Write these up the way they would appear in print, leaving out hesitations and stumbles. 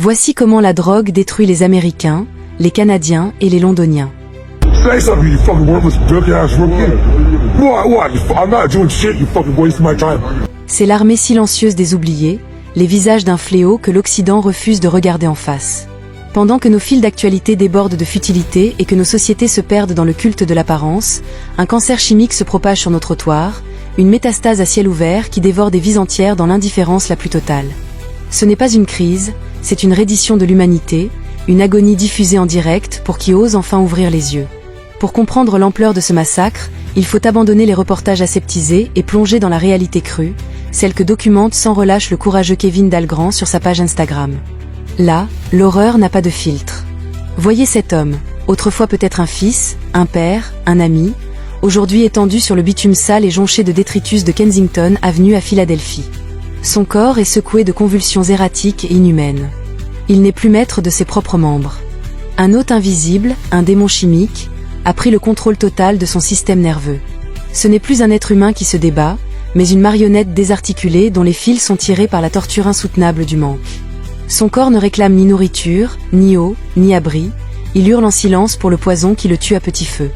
Voici comment la drogue détruit les Américains, les Canadiens et les Londoniens. Say something, you fucking worthless jerk-ass rookie. What? I'm not doing shit, you fucking waste my time. C'est l'armée silencieuse des oubliés, les visages d'un fléau que l'Occident refuse de regarder en face. Pendant que nos fils d'actualité débordent de futilité et que nos sociétés se perdent dans le culte de l'apparence, un cancer chimique se propage sur nos trottoirs, une métastase à ciel ouvert qui dévore des vies entières dans l'indifférence la plus totale. Ce n'est pas une crise, c'est une reddition de l'humanité, une agonie diffusée en direct pour qui ose enfin ouvrir les yeux. Pour comprendre l'ampleur de ce massacre, il faut abandonner les reportages aseptisés et plonger dans la réalité crue, celle que documente sans relâche le courageux Kevin Dalgrand sur sa page Instagram. Là, l'horreur n'a pas de filtre. Voyez cet homme, autrefois peut-être un fils, un père, un ami, aujourd'hui étendu sur le bitume sale et jonché de détritus de Kensington Avenue à Philadelphie. Son corps est secoué de convulsions erratiques et inhumaines. Il n'est plus maître de ses propres membres. Un hôte invisible, un démon chimique, a pris le contrôle total de son système nerveux. Ce n'est plus un être humain qui se débat, mais une marionnette désarticulée dont les fils sont tirés par la torture insoutenable du manque. Son corps ne réclame ni nourriture, ni eau, ni abri, il hurle en silence pour le poison qui le tue à petit feu.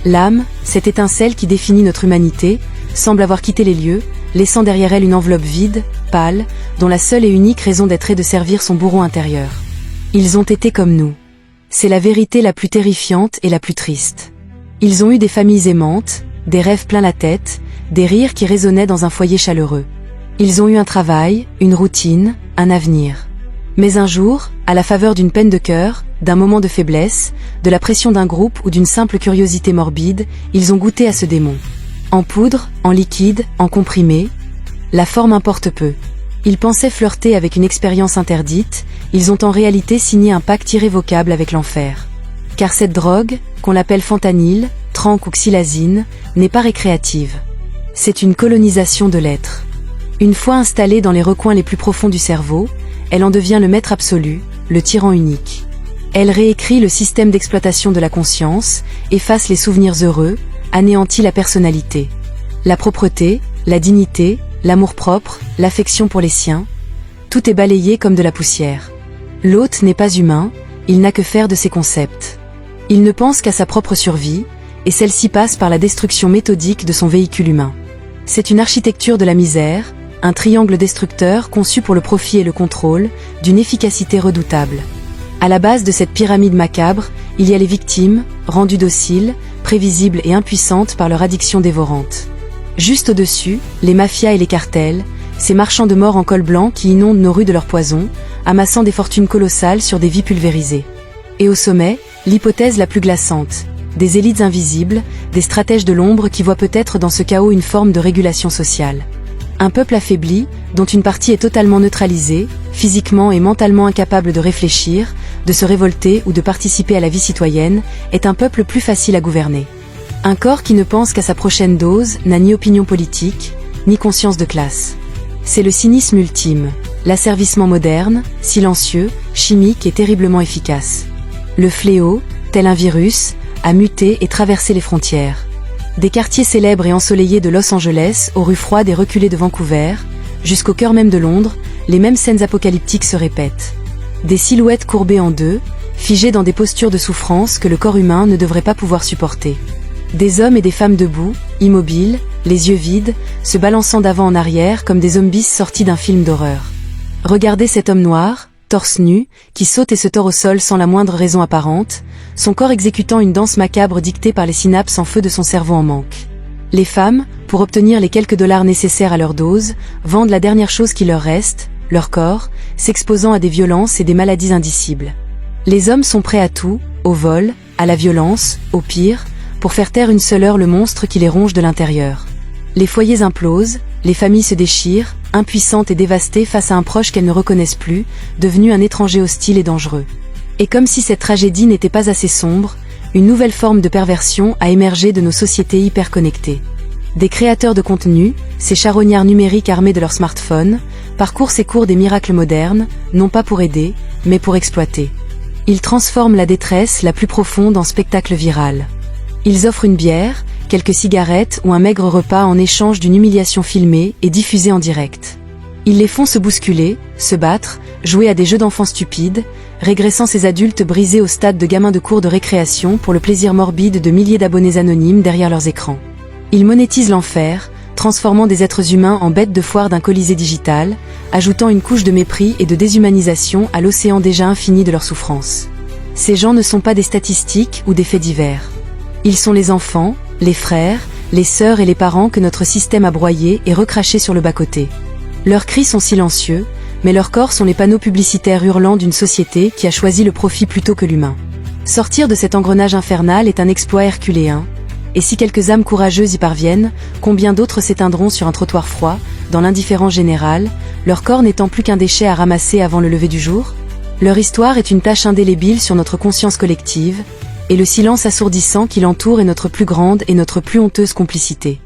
L'âme, cette étincelle qui définit notre humanité, semble avoir quitté les lieux, laissant derrière elle une enveloppe vide, pâle, dont la seule et unique raison d'être est de servir son bourreau intérieur. Ils ont été comme nous. C'est la vérité la plus terrifiante et la plus triste. Ils ont eu des familles aimantes, des rêves plein la tête, des rires qui résonnaient dans un foyer chaleureux. Ils ont eu un travail, une routine, un avenir. Mais un jour, à la faveur d'une peine de cœur, d'un moment de faiblesse, de la pression d'un groupe ou d'une simple curiosité morbide, ils ont goûté à ce démon. En poudre, en liquide, en comprimé, la forme importe peu. Ils pensaient flirter avec une expérience interdite, ils ont en réalité signé un pacte irrévocable avec l'enfer. Car cette drogue, qu'on l'appelle fentanyl, tranq ou xylazine, n'est pas récréative. C'est une colonisation de l'être. Une fois installée dans les recoins les plus profonds du cerveau, elle en devient le maître absolu, le tyran unique. Elle réécrit le système d'exploitation de la conscience, efface les souvenirs heureux, anéantit la personnalité. La propreté, la dignité, l'amour-propre, l'affection pour les siens, tout est balayé comme de la poussière. L'hôte n'est pas humain, il n'a que faire de ses concepts. Il ne pense qu'à sa propre survie, et celle-ci passe par la destruction méthodique de son véhicule humain. C'est une architecture de la misère, un triangle destructeur conçu pour le profit et le contrôle, d'une efficacité redoutable. À la base de cette pyramide macabre, il y a les victimes, rendues dociles, prévisibles et impuissantes par leur addiction dévorante. Juste au-dessus, les mafias et les cartels, ces marchands de mort en col blanc qui inondent nos rues de leur poison, amassant des fortunes colossales sur des vies pulvérisées. Et au sommet, l'hypothèse la plus glaçante, des élites invisibles, des stratèges de l'ombre qui voient peut-être dans ce chaos une forme de régulation sociale. Un peuple affaibli, dont une partie est totalement neutralisée, physiquement et mentalement incapable de réfléchir, de se révolter ou de participer à la vie citoyenne, est un peuple plus facile à gouverner. Un corps qui ne pense qu'à sa prochaine dose n'a ni opinion politique, ni conscience de classe. C'est le cynisme ultime, l'asservissement moderne, silencieux, chimique et terriblement efficace. Le fléau, tel un virus, a muté et traversé les frontières. Des quartiers célèbres et ensoleillés de Los Angeles aux rues froides et reculées de Vancouver, jusqu'au cœur même de Londres, les mêmes scènes apocalyptiques se répètent. Des silhouettes courbées en deux, figées dans des postures de souffrance que le corps humain ne devrait pas pouvoir supporter. Des hommes et des femmes debout, immobiles, les yeux vides, se balançant d'avant en arrière comme des zombies sortis d'un film d'horreur. Regardez cet homme noir, torse nu, qui saute et se tord au sol sans la moindre raison apparente, son corps exécutant une danse macabre dictée par les synapses en feu de son cerveau en manque. Les femmes, pour obtenir les quelques dollars nécessaires à leur dose, vendent la dernière chose qui leur reste, leur corps, s'exposant à des violences et des maladies indicibles. Les hommes sont prêts à tout, au vol, à la violence, au pire, pour faire taire une seule heure le monstre qui les ronge de l'intérieur. Les foyers implosent, les familles se déchirent, impuissantes et dévastées face à un proche qu'elles ne reconnaissent plus, devenu un étranger hostile et dangereux. Et comme si cette tragédie n'était pas assez sombre, une nouvelle forme de perversion a émergé de nos sociétés hyperconnectées. Des créateurs de contenu, ces charognards numériques armés de leurs smartphones, parcourent ces cours des miracles modernes, non pas pour aider, mais pour exploiter. Ils transforment la détresse la plus profonde en spectacle viral. Ils offrent une bière, quelques cigarettes ou un maigre repas en échange d'une humiliation filmée et diffusée en direct. Ils les font se bousculer, se battre, jouer à des jeux d'enfants stupides, régressant ces adultes brisés au stade de gamins de cours de récréation pour le plaisir morbide de milliers d'abonnés anonymes derrière leurs écrans. Ils monétisent l'enfer, transformant des êtres humains en bêtes de foire d'un colisée digital, ajoutant une couche de mépris et de déshumanisation à l'océan déjà infini de leur souffrance. Ces gens ne sont pas des statistiques ou des faits divers. Ils sont les enfants, les frères, les sœurs et les parents que notre système a broyés et recrachés sur le bas-côté. Leurs cris sont silencieux, mais leurs corps sont les panneaux publicitaires hurlants d'une société qui a choisi le profit plutôt que l'humain. Sortir de cet engrenage infernal est un exploit herculéen, et si quelques âmes courageuses y parviennent, combien d'autres s'éteindront sur un trottoir froid, dans l'indifférence générale, leur corps n'étant plus qu'un déchet à ramasser avant le lever du jour? Leur histoire est une tache indélébile sur notre conscience collective, et le silence assourdissant qui l'entoure est notre plus grande et notre plus honteuse complicité.